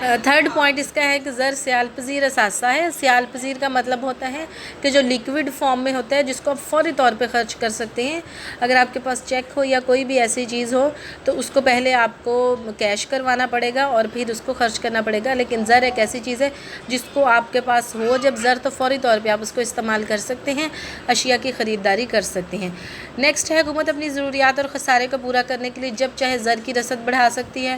Third point اس کا ہے کہ زر سیال پذیر اثاثہ ہے۔ سیال پذیر کا مطلب ہوتا ہے کہ جو لیکوڈ فارم میں ہوتا ہے، جس کو آپ فوری طور پہ خرچ کر سکتے ہیں۔ اگر آپ کے پاس چیک ہو یا کوئی بھی ایسی چیز ہو تو اس کو پہلے آپ کو کیش کروانا پڑے گا اور پھر اس کو خرچ کرنا پڑے گا، لیکن زر ایک ایسی چیز ہے جس کو آپ کے پاس ہو جب زر، تو فوری طور پہ آپ اس کو استعمال کر سکتے ہیں، اشیاء کی خریداری کر سکتے ہیں۔ نیکسٹ ہے، حکومت اپنی ضروریات اور خسارے کو پورا کرنے کے لیے جب چاہے زر کی رسد بڑھا سکتی ہے۔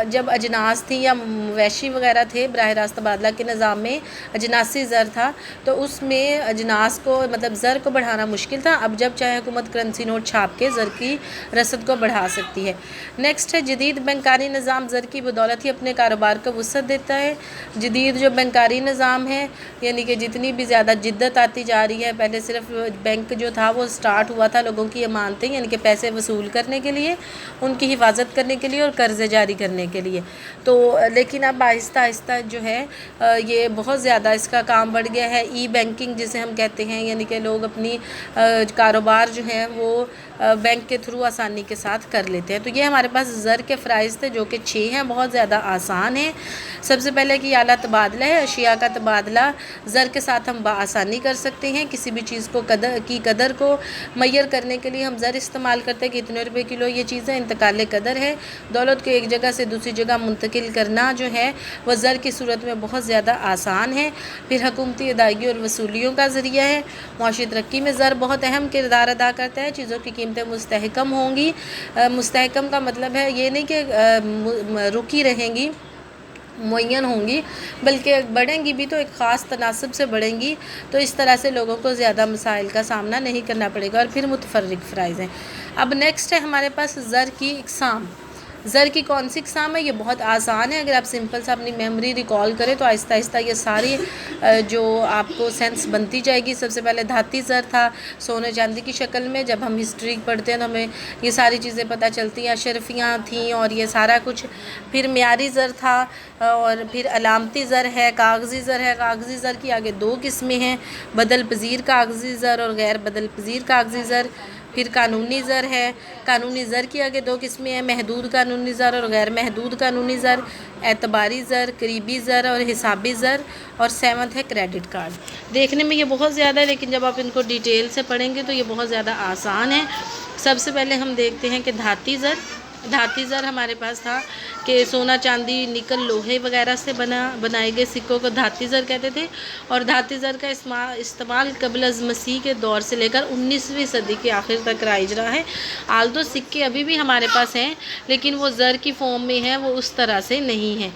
جب اجناس تھی یا مویشی وغیرہ تھے، براہ راست تبادلہ کے نظام میں اجناسی زر تھا، تو اس میں اجناس کو مطلب زر کو بڑھانا مشکل تھا۔ اب جب چاہے حکومت کرنسی نوٹ چھاپ کے زر کی رسد کو بڑھا سکتی ہے۔ نیکسٹ ہے، جدید بینکاری نظام زر کی بدولت ہی اپنے کاروبار کو وسعت دیتا ہے۔ جدید جو بینکاری نظام ہے، یعنی کہ جتنی بھی زیادہ جدت آتی جا رہی ہے، پہلے صرف بینک جو تھا وہ سٹارٹ ہوا تھا لوگوں کی امانتیں، یعنی کہ پیسے وصول کرنے کے لیے، ان کی حفاظت کرنے کے لیے اور قرضے جاری کرنے کے لیے، تو لیکن اب آہستہ آہستہ جو ہے یہ بہت زیادہ اس کا کام بڑھ گیا ہے۔ ای بینکنگ جسے ہم کہتے ہیں، یعنی کہ لوگ اپنی کاروبار جو ہے وہ بینک کے تھرو آسانی کے ساتھ کر لیتے ہیں۔ تو یہ ہمارے پاس زر کے فرائض تھے جو کہ 6 ہیں، بہت زیادہ آسان ہیں۔ سب سے پہلے کہ اعلیٰ تبادلہ ہے، اشیاء کا تبادلہ زر کے ساتھ ہم بآسانی کر سکتے ہیں۔ کسی بھی چیز کو قدر کو معیر کرنے کے لیے ہم زر استعمال کرتے ہیں کہ اتنے روپے کلو یہ چیز ہے، انتقال قدر ہے۔ دولت کو ایک جگہ سے دوسری جگہ منتقل کرنا جو ہے وہ زر کی صورت میں بہت زیادہ آسان ہے۔ پھر حکومتی ادائیگی اور وصولیوں کا ذریعہ ہے۔ معاشی ترقی میں زر بہت اہم کردار ادا کرتا ہے۔ چیزوں کی قیمتیں مستحکم ہوں گی۔ مستحکم کا مطلب ہے یہ نہیں کہ رکی رہیں گی، معین ہوں گی، بلکہ بڑھیں گی بھی تو ایک خاص تناسب سے بڑھیں گی، تو اس طرح سے لوگوں کو زیادہ مسائل کا سامنا نہیں کرنا پڑے گا۔ اور پھر متفرق فرائض ہیں۔ اب نیکسٹ ہے ہمارے پاس زر کی اقسام۔ زر کی کون سی اقسام ہے؟ یہ بہت آسان ہے، اگر آپ سمپل سا اپنی میموری ریکال کریں تو آہستہ آہستہ یہ ساری جو آپ کو سینس بنتی جائے گی۔ سب سے پہلے دھاتی زر تھا، سونے چاندی کی شکل میں۔ جب ہم ہسٹری پڑھتے ہیں تو ہمیں یہ ساری چیزیں پتہ چلتی ہیں، اشرفیاں تھیں اور یہ سارا کچھ۔ پھر معیاری زر تھا، اور پھر علامتی زر ہے، کاغذی زر ہے۔ کاغذی زر کی آگے 2 قسمیں ہیں، بدل پذیر کاغذی زر اور غیر بدل پذیر کاغذی زر۔ پھر قانونی زر ہے، قانونی زر کی آگے 2 قسمیں ہیں، محدود قانونی زر اور غیر محدود قانونی زر۔ اعتباری زر، قریبی زر اور حسابی زر۔ اور 7 ہے کریڈٹ کارڈ۔ دیکھنے میں یہ بہت زیادہ ہے، لیکن جب آپ ان کو ڈیٹیل سے پڑھیں گے تو یہ بہت زیادہ آسان ہے۔ سب سے پہلے ہم دیکھتے ہیں کہ دھاتی زر۔ دھاتی زر ہمارے پاس تھا کہ سونا چاندی نکل لوہے وغیرہ سے بنائے گئے سکوں کو دھاتی زر کہتے تھے، اور دھاتی زر کا استعمال قبل از مسیح کے دور سے لے کر 19ویں صدی کے آخر تک رائج رہا ہے۔ آلدو سکے ابھی بھی ہمارے پاس ہیں، لیکن وہ زر کی فارم میں ہیں، وہ اس طرح سے نہیں ہیں۔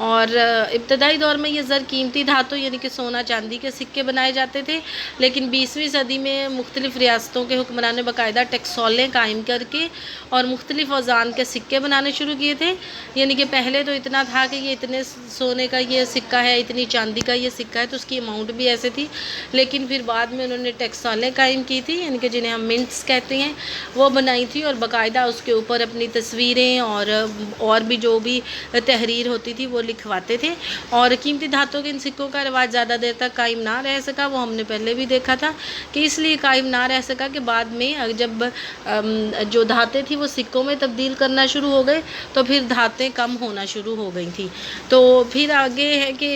اور ابتدائی دور میں یہ زر قیمتی دھاتوں یعنی کہ سونا چاندی کے سکے بنائے جاتے تھے، لیکن 20ویں صدی میں مختلف ریاستوں کے حکمرانوں نے باقاعدہ ٹیکسولیں قائم کر کے اور مختلف اوزان کے سکے بنانے شروع کیے تھے۔ یعنی کہ پہلے تو اتنا تھا کہ یہ اتنے سونے کا یہ سکہ ہے، اتنی چاندی کا یہ سکہ ہے، تو اس کی اماؤنٹ بھی ایسے تھی، لیکن پھر بعد میں انہوں نے ٹیکسولیں قائم کی تھی، یعنی کہ جنہیں ہم منٹس کہتے ہیں، وہ بنائی تھی، اور باقاعدہ اس کے اوپر اپنی تصویریں اور بھی جو بھی تحریر ہوتی تھی وہ لکھواتے تھے۔ اور قیمتی دھاتوں کے ان سکوں کا رواج زیادہ دیر تک قائم نہ رہ سکا، وہ ہم نے پہلے بھی دیکھا تھا کہ اس لیے قائم نہ رہ سکا کہ بعد میں جب جو دھاتیں تھیں وہ سکوں میں تبدیل کرنا شروع ہو گئے تو پھر دھاتیں کم ہونا شروع ہو گئی تھیں۔ تو پھر آگے ہے کہ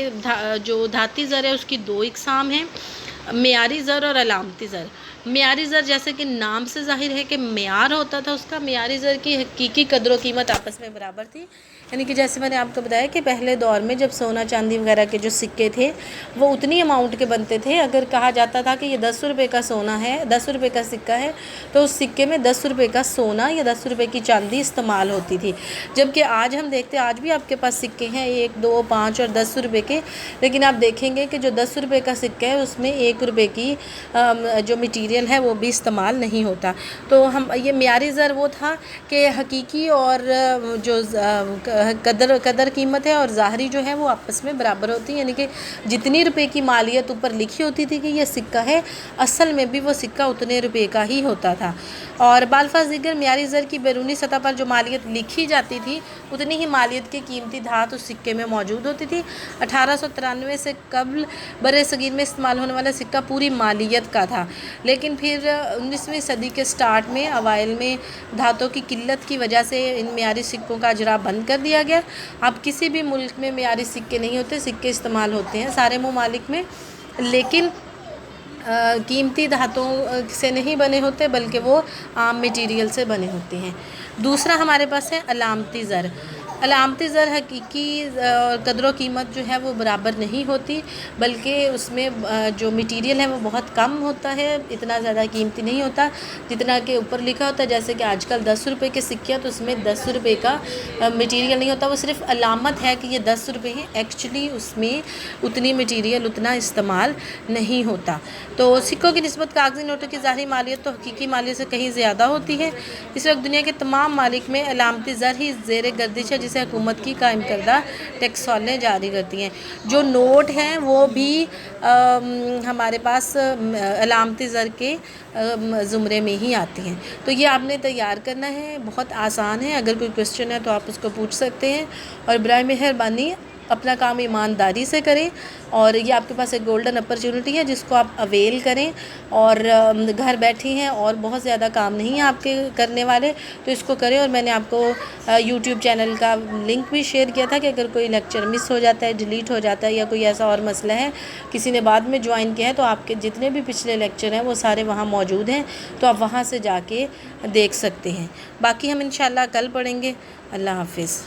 جو دھاتی زر ہے اس کی 2 اقسام ہیں، معیاری زر اور علامتی زر۔ معیاری زر جیسے کہ نام سے ظاہر ہے کہ معیار ہوتا تھا اس کا، معیاری زر کی حقیقی قدر و قیمت آپس میں برابر تھی، یعنی کہ جیسے میں نے آپ کو بتایا کہ پہلے دور میں جب سونا چاندی وغیرہ کے جو سکے تھے وہ اتنی اماؤنٹ کے بنتے تھے، اگر کہا جاتا تھا کہ یہ 10 روپے کا سونا ہے، 10 روپے کا سکہ ہے، تو اس سکے میں 10 روپے کا سونا یا 10 روپے کی چاندی استعمال ہوتی تھی۔ جبکہ آج ہم دیکھتے ہیں، آج بھی آپ کے پاس سکے ہیں 1، 2، 5 اور 10 روپے کے، لیکن آپ دیکھیں گے کہ جو 10 روپے کا سکہ ہے اس میں 1 روپے کی جو مٹیریل ہے وہ بھی استعمال نہیں ہوتا۔ تو یہ معیاری زر وہ تھا کہ حقیقی اور جو قدر قیمت ہے اور ظاہری جو ہے وہ آپس میں برابر ہوتی ہیں، یعنی کہ جتنی روپے کی مالیت اوپر لکھی ہوتی تھی کہ یہ سکہ ہے، اصل میں بھی وہ سکہ اتنے روپے کا ہی ہوتا تھا۔ اور بالفاظ دیگر معیاری زر کی بیرونی سطح پر جو مالیت لکھی جاتی تھی اتنی ہی مالیت کی قیمتی دھات اس سکے میں موجود ہوتی تھی۔ 1893 سے قبل برِ صغیر میں استعمال ہونے والا سکہ پوری مالیت کا تھا، لیکن پھر 19ویں صدی کے سٹارٹ میں اوائل میں دھاتوں کی قلت کی وجہ سے ان معیاری سکوں کا اجرا بند کر دیا دیا گیا. اب کسی بھی ملک میں معیاری سکے نہیں ہوتے, سکے استعمال ہوتے ہیں سارے ممالک میں, لیکن قیمتی دھاتوں سے نہیں بنے ہوتے بلکہ وہ عام میٹیریل سے بنے ہوتے ہیں. دوسرا ہمارے پاس ہے علامتی زر. علامتی زر حقیقی قدر و قیمت جو ہے وہ برابر نہیں ہوتی, بلکہ اس میں جو میٹیریل ہے وہ بہت کم ہوتا ہے, اتنا زیادہ قیمتی نہیں ہوتا جتنا کہ اوپر لکھا ہوتا ہے. جیسے کہ آج کل 10 روپے کے سکے تو اس میں 10 روپے کا میٹیریل نہیں ہوتا, وہ صرف علامت ہے کہ یہ 10 روپے ہیں, ایکچولی اس میں اتنی میٹیریل اتنا استعمال نہیں ہوتا. تو سکوں کی نسبت کاغذی نوٹوں کی ظاہری مالیت تو حقیقی مالیت سے کہیں زیادہ ہوتی ہے. اس وقت دنیا کے تمام ممالک میں علامتی زر ہی زیر گردش ہے, جسے حکومت کی قائم کردہ ٹیکس ہالیں جاری کرتی ہیں. جو نوٹ ہیں وہ بھی ہمارے پاس علامتی زر کے زمرے میں ہی آتی ہیں. تو یہ آپ نے تیار کرنا ہے, بہت آسان ہے. اگر کوئی کویسچن ہے تو آپ اس کو پوچھ سکتے ہیں, اور برائے مہربانی اپنا کام ایمانداری سے کریں, اور یہ آپ کے پاس ایک گولڈن اپرچونٹی ہے جس کو آپ اویل کریں. اور گھر بیٹھی ہیں اور بہت زیادہ کام نہیں ہیں آپ کے کرنے والے, تو اس کو کریں. اور میں نے آپ کو یوٹیوب چینل کا لنک بھی شیئر کیا تھا کہ اگر کوئی لیکچر مس ہو جاتا ہے, ڈیلیٹ ہو جاتا ہے, یا کوئی ایسا اور مسئلہ ہے کسی نے بعد میں جوائن کیا ہے, تو آپ کے جتنے بھی پچھلے لیکچر ہیں وہ سارے وہاں موجود ہیں, تو آپ وہاں سے جا کے دیکھ سکتے ہیں. باقی ہم انشاءاللہ کل پڑھیں گے. اللہ حافظ.